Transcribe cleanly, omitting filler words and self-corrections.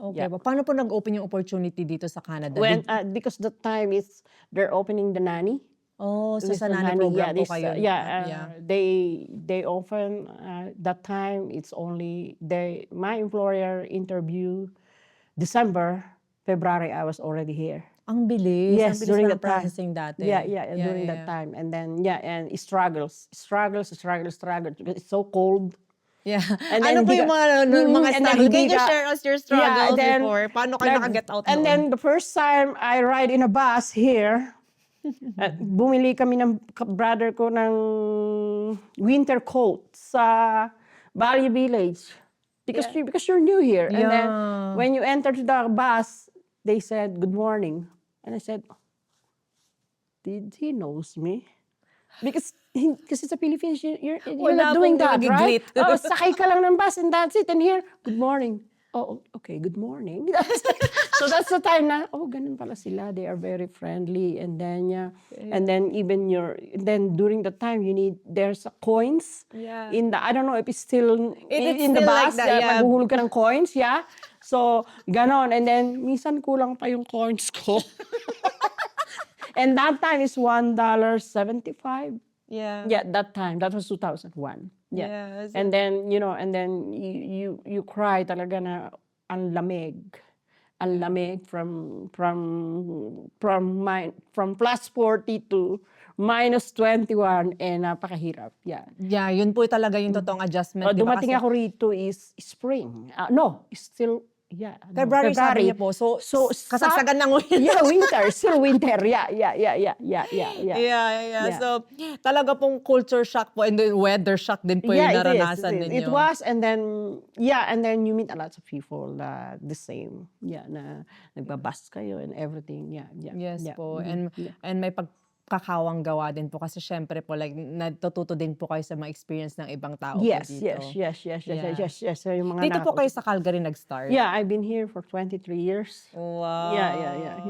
Okay Yeah. po. Paano po nag-open yung opportunity dito sa Canada? When Did because the time is they're opening the nanny. so This sa the nanny nanny, yeah, program po this kayo yeah. they often that time it's only my employer interview December, February I was already here. Ang bilis. Ang Yes, bilis during pa ng that time. processing dati. Yeah, during that time. And then and it struggles because it's so cold. Yeah. And Ano then po hindi yung ka- mga and then struggle? hindi Can you ka- share us your Yeah, struggles then before? Paano kayo naka-get out and doon? then the first time I ride in a bus here, bumili kami ng brother ko ng winter coat sa Valley Village because you're new here. And then Yeah. when you enter to the bus, they said good morning, and I said, did he knows me? Because sa Philippines, you're Wala not doing pong that, right? nag-greet. Oh, sakay ka lang ng bus and that's it. And here, good morning. Oh, okay, good morning. So that's the time na, ganun pala sila. They are very friendly. And then, and then even then during the time, there's coins Yeah. in the, I don't know if it's still It's in the still like bus. that, yeah. Maghuhulog ka ng coins, yeah. So, ganon. And then, minsan kulang pa yung coins ko. And that time is $1.75. Yeah. Yeah, that time. That was 2001. Yeah. Yes. And then, you cry talaga na ang lamig. Ang lamig from plus 40 to minus 21 napakahirap. Yeah. Yeah, yun po talaga yung totoong adjustment. Di ba? Dumating Kasi ako rito is spring. No, it's still February sabi niya po. So kasagsagan ng winter. Yeah, winter. Still winter. Yeah. Yeah. So, talaga pong culture shock po and then weather shock din po yung it is, naranasan it is. ninyo. It was, and then you meet a lot of people the same. Yeah, na nagbabas kayo and everything. Yeah. Yes yeah. po. Mhm. And may pagkakawang gawa din po kasi syempre po like natututo din po kayo sa mga experience ng ibang tao po Yes. dito. Yes. So, yung mga Dito po kayo sa Calgary nag-start? Yeah, I've been here for 23 years. Wow. Yeah.